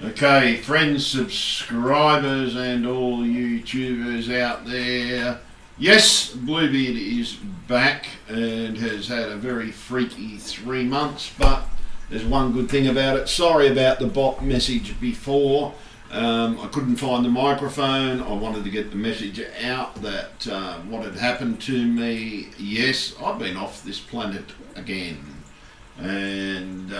Okay, friends, subscribers, and all YouTubers out there. Yes, Bluebeard is back and has had a very freaky 3 months, but there's one good thing about it. Sorry about the bot message before. I couldn't find the microphone. I wanted to get the message out that what had happened to me. Yes, I've been off this planet again. And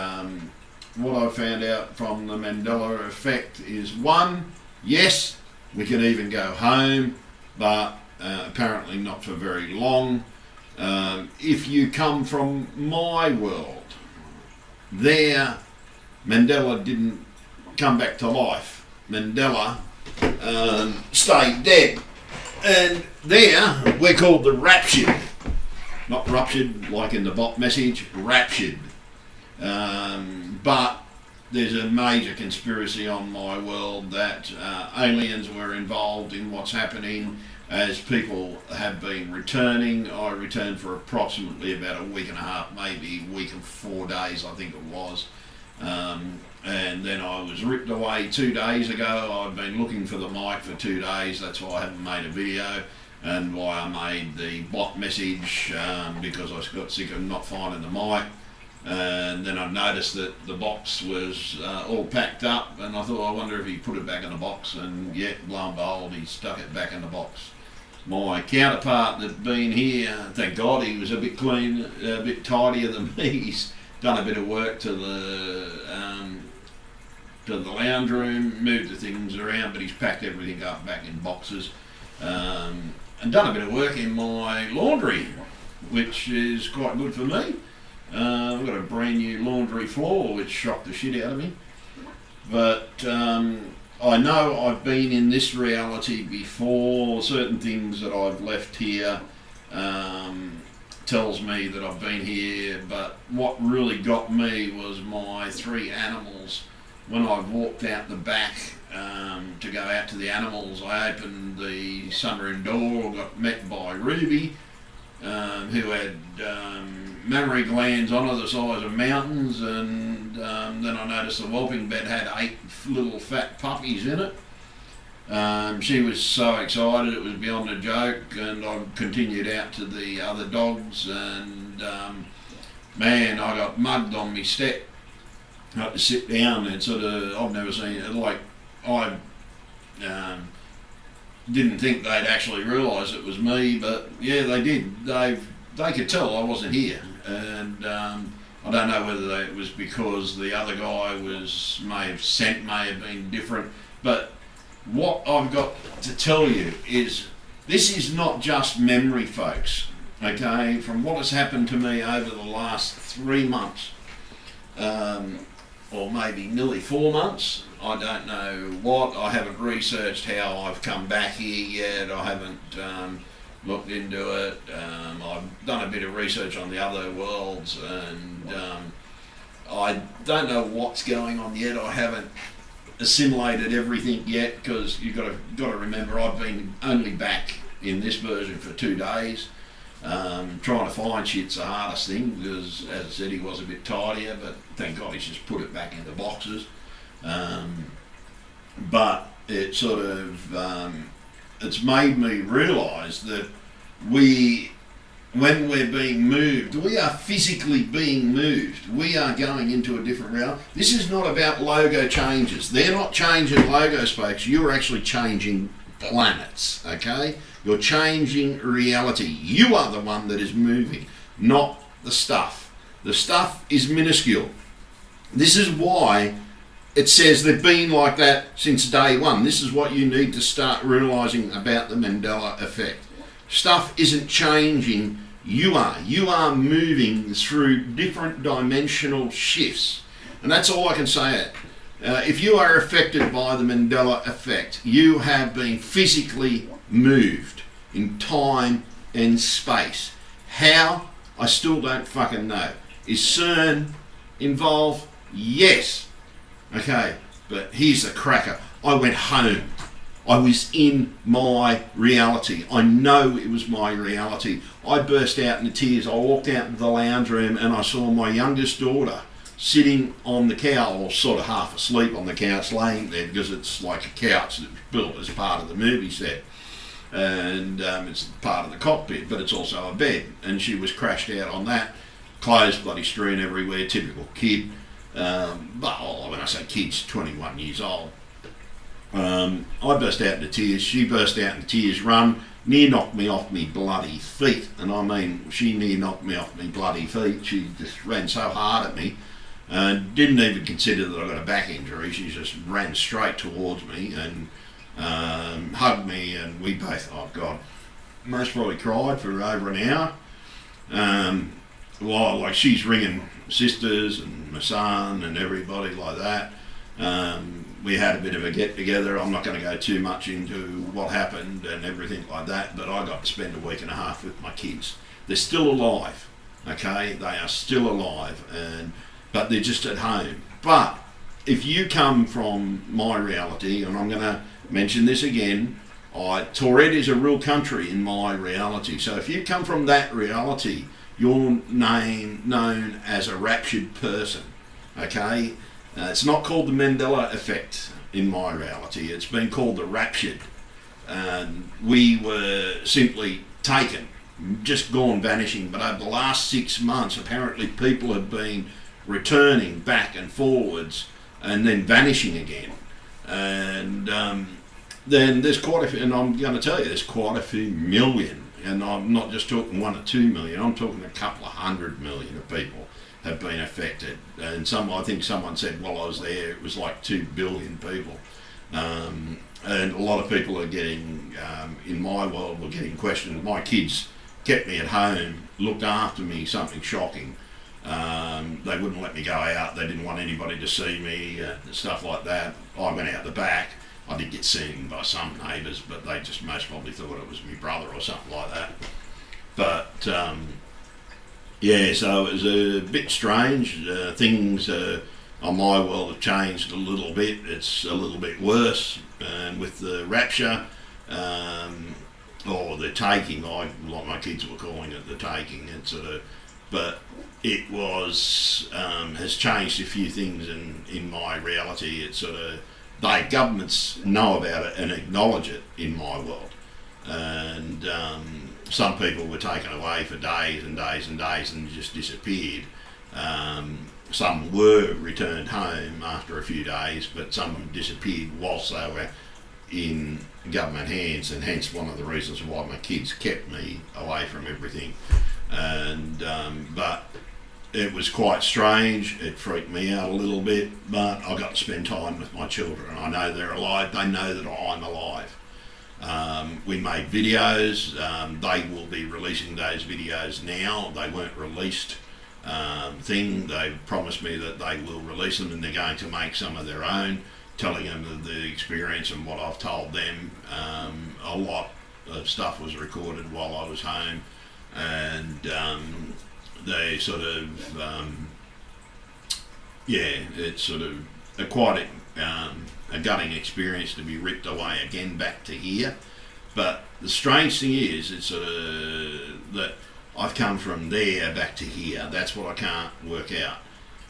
what I found out from the Mandela effect is one, yes, we can even go home, but apparently not for very long. If you come from my world, there, Mandela didn't come back to life. Mandela stayed dead. And there, we're called the raptured. Not ruptured like in the bot message, raptured. But there's a major conspiracy on my world that aliens were involved in what's happening as people have been returning. I returned for approximately about a week and a half, maybe a week and 4 days, I think it was. And then I was ripped away 2 days ago. I've been looking for the mic for 2 days. That's why I haven't made a video and why I made the bot message, because I got sick of not finding the mic. And then I noticed that the box was all packed up, and I thought, I wonder if he put it back in the box, and yet, lo and behold, he stuck it back in the box. My counterpart that'd been here, thank God he was a bit clean, a bit tidier than me. He's done a bit of work to the lounge room, moved the things around, but he's packed everything up back in boxes, and done a bit of work in my laundry, which is quite good for me. I've got a brand new laundry floor, which shocked the shit out of me. But I know I've been in this reality before. Certain things that I've left here tells me that I've been here. But what really got me was my 3 animals. When I walked out the back to go out to the animals, I opened the sunroom door, got met by Ruby, who had mammary glands on her the size of mountains, and then I noticed the whelping bed had 8 little fat puppies in it. She was so excited, it was beyond a joke, and I continued out to the other dogs, and man, I got mugged on my step. I had to sit down and sort of, I've never seen it, like, I didn't think they'd actually realise it was me, but yeah, they did. They could tell I wasn't here, and I don't know whether it was because the other guy may have been different, but what I've got to tell you is this is not just memory, folks, okay, from what has happened to me over the last 3 months, or maybe nearly 4 months. I don't know what. I haven't researched how I've come back here yet. I haven't looked into it. I've done a bit of research on the other worlds, and I don't know what's going on yet. I haven't assimilated everything yet, because you've got to remember I've been only back in this version for 2 days. Trying to find shit's the hardest thing, because as I said, he was a bit tidier, but thank God he's just put it back in the boxes. But it sort of it's made me realise that when we're being moved, we are physically being moved. We are going into a different realm. This is not about logo changes. They're not changing logos, folks. You're actually changing planets, okay? You're changing reality. You are the one that is moving, not the stuff. The stuff is minuscule. This is why it says they've been like that since day one. This is what you need to start realising about the Mandela effect. Stuff isn't changing, you are. You are moving through different dimensional shifts. And that's all I can say. If you are affected by the Mandela effect, you have been physically moved in time and space. How? I still don't fucking know. Is CERN involved? Yes. Okay, but here's the cracker. I went home. I was in my reality. I know it was my reality. I burst out into tears. I walked out into the lounge room and I saw my youngest daughter, sitting on the couch, or sort of half asleep on the couch, laying there, because it's like a couch that was built as part of the movie set. And it's part of the cockpit, but it's also a bed. And she was crashed out on that, clothes bloody strewn everywhere, typical kid. But when I say kid's 21 years old. I burst out into tears, she burst out into tears, near knocked me off me bloody feet. And I mean, she near knocked me off me bloody feet. She just ran so hard at me, didn't even consider that I got a back injury. She just ran straight towards me and hugged me, and we both, oh God, most probably cried for over an hour. Well, like she's ringing sisters and my son and everybody like that. We had a bit of a get together. I'm not going to go too much into what happened and everything like that, but I got to spend a week and a half with my kids. They're still alive, okay? They are still alive, but they're just at home. But if you come from my reality, and I'm going to mention this again, Tourette is a real country in my reality. So if you come from that reality, you're known as a raptured person, okay? It's not called the Mandela effect in my reality. It's been called the raptured. We were simply taken, just gone vanishing. But over the last 6 months, apparently people have been returning back and forwards and then vanishing again. And then there's quite a few, and I'm going to tell you, there's quite a few million. And I'm not just talking 1 or 2 million, I'm talking a couple of 100 million of people have been affected. And I think someone said while I was there, it was like 2 billion people. And a lot of people are getting, in my world, were getting questioned. My kids kept me at home, looked after me, something shocking. They wouldn't let me go out, they didn't want anybody to see me, stuff like that. I went out the back. I did get seen by some neighbours, but they just most probably thought it was my brother or something like that. But yeah, so it was a bit strange. Things on my world have changed a little bit. It's a little bit worse, and with the rapture or the taking, like my kids were calling it, the taking. It sort of, but it was has changed a few things in my reality. It's sort of, governments know about it and acknowledge it in my world, and some people were taken away for days and days and days and just disappeared. Some were returned home after a few days, but some disappeared whilst they were in government hands, and hence one of the reasons why my kids kept me away from everything. And but it was quite strange. It freaked me out a little bit, but I got to spend time with my children. I know they're alive. They know that I'm alive. We made videos. They will be releasing those videos now. They weren't released. They promised me that they will release them, and they're going to make some of their own, telling them of the experience and what I've told them. A lot of stuff was recorded while I was home, and they sort of, it's sort of quite a gutting experience to be ripped away again back to here. But the strange thing is, it's sort of that I've come from there back to here. That's what I can't work out.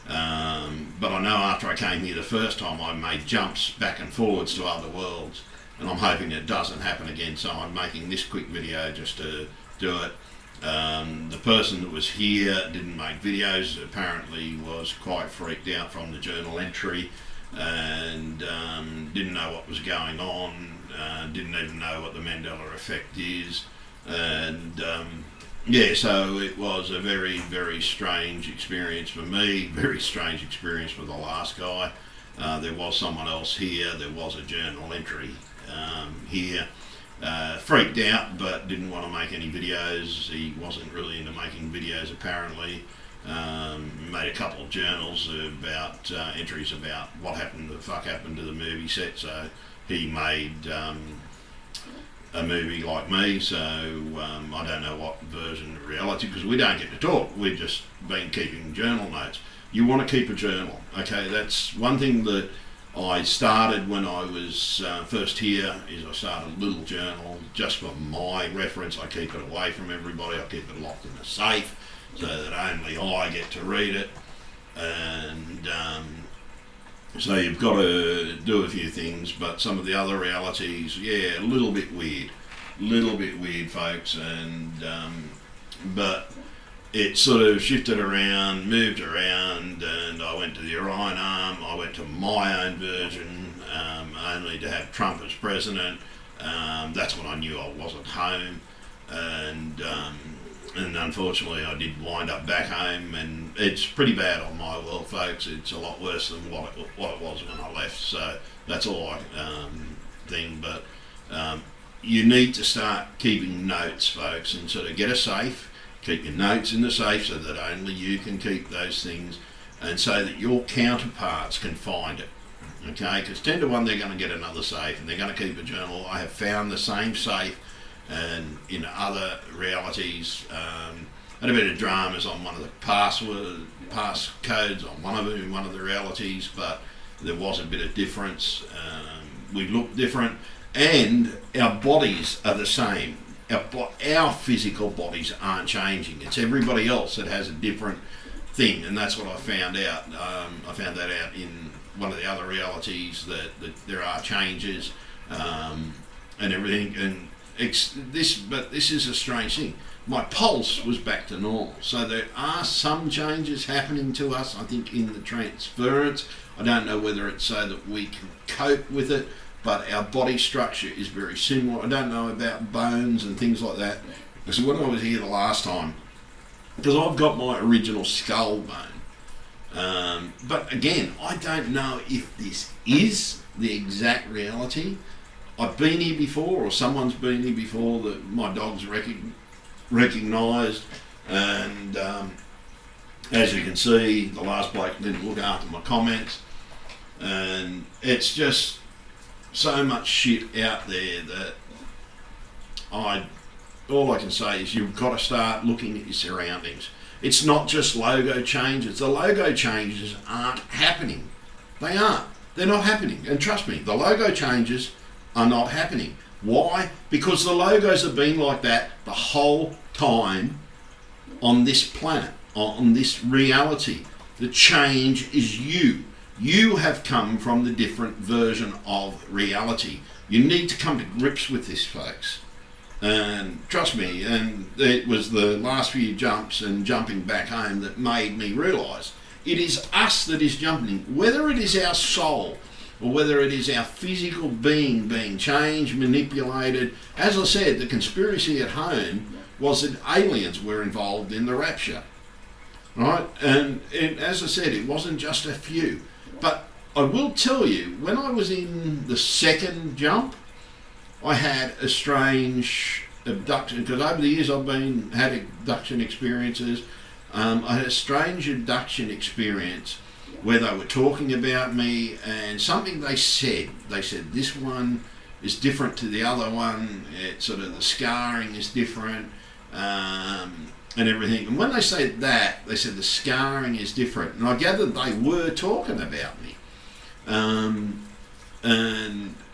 But I know after I came here the first time, I made jumps back and forwards to other worlds, and I'm hoping it doesn't happen again. So I'm making this quick video just to do it. The person that was here didn't make videos, apparently was quite freaked out from the journal entry, and didn't know what was going on, didn't even know what the Mandela effect is, and so it was a very, very strange experience for me, very strange experience for the last guy. There was someone else here, there was a journal entry here. Freaked out, but didn't want to make any videos. He wasn't really into making videos, apparently. Made a couple of journals about entries about what happened, the fuck happened to the movie set. So he made a movie like me. So I don't know what version of reality, because we don't get to talk. We've just been keeping journal notes. You want to keep a journal, okay? That's one thing that I started when I was first here, is I started a little journal just for my reference. I keep it away from everybody. I keep it locked in a safe so that only I get to read it. and so you've got to do a few things, but some of the other realities, yeah, a little bit weird, folks, and but it sort of shifted around, moved around, and I went to the Orion arm. I went to my own version, only to have Trump as president. That's when I knew I wasn't home, and unfortunately I did wind up back home, and it's pretty bad on my world, folks. It's a lot worse than what it was when I left. So that's all I think. But you need to start keeping notes, folks, and sort of get a safe. Keep your notes in the safe so that only you can keep those things, and so that your counterparts can find it. Okay, because 10 to 1 they're going to get another safe and they're going to keep a journal. I have found the same safe and in other realities. Had a bit of dramas on one of the pass codes on one of them in one of the realities, but there was a bit of difference. We look different, and our bodies are the same. Our physical bodies aren't changing. It's everybody else that has a different thing, and that's what I found out. I found that out in one of the other realities, that there are changes and everything. And but this is a strange thing. My pulse was back to normal, so there are some changes happening to us. I think in the transference. I don't know whether it's so that we can cope with it, but our body structure is very similar. I don't know about bones and things like that. Because when I was here the last time, because I've got my original skull bone, but again, I don't know if this is the exact reality. I've been here before, or someone's been here before that my dog's recognised, and as you can see, the last bloke didn't look after my comments, and it's just so much shit out there that all I can say is you've got to start looking at your surroundings. It's not just logo changes. The logo changes aren't happening. They aren't. They're not happening. And trust me, the logo changes are not happening. Why? Because the logos have been like that the whole time on this planet, on this reality. The change is you. You have come from the different version of reality. You need to come to grips with this, folks. And trust me, and it was the last few jumps and jumping back home that made me realise it is us that is jumping. Whether it is our soul or whether it is our physical being changed, manipulated. As I said, the conspiracy at home was that aliens were involved in the rapture. Right? And as I said, it wasn't just a few. But I will tell you, when I was in the second jump, I had a strange abduction, because over the years I've had abduction experiences. I had a strange abduction experience where they were talking about me, and something they said this one is different to the other one. It's sort of the scarring is different, and everything. And when they said that, they said the scarring is different, and I gathered they were talking about me, and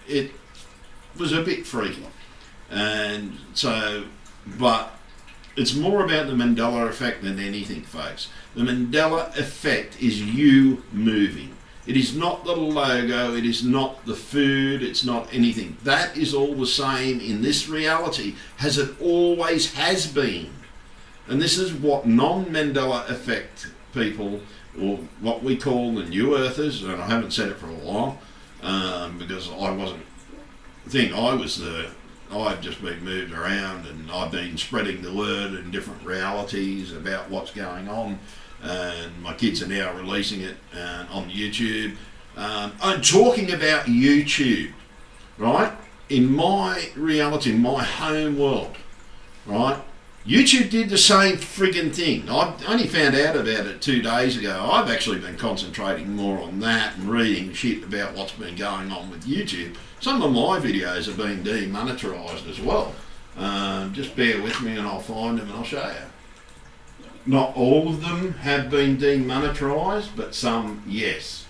it was a bit freaky. And so, but it's more about the Mandela effect than anything, folks. The Mandela effect is you moving. It is not the logo, it is not the food, it's not anything. That is all the same in this reality, as it always has been. And this is what non-Mandela effect people, or what we call the New Earthers, and I haven't said it for a while, because I've just been moved around, and I've been spreading the word in different realities about what's going on, and my kids are now releasing it on YouTube. I'm talking about YouTube, right? In my reality, my home world, right? YouTube did the same friggin' thing. I only found out about it 2 days ago. I've actually been concentrating more on that and reading shit about what's been going on with YouTube. Some of my videos have been demonetized as well. Just bear with me and I'll find them and I'll show you. Not all of them have been demonetized, but some, yes.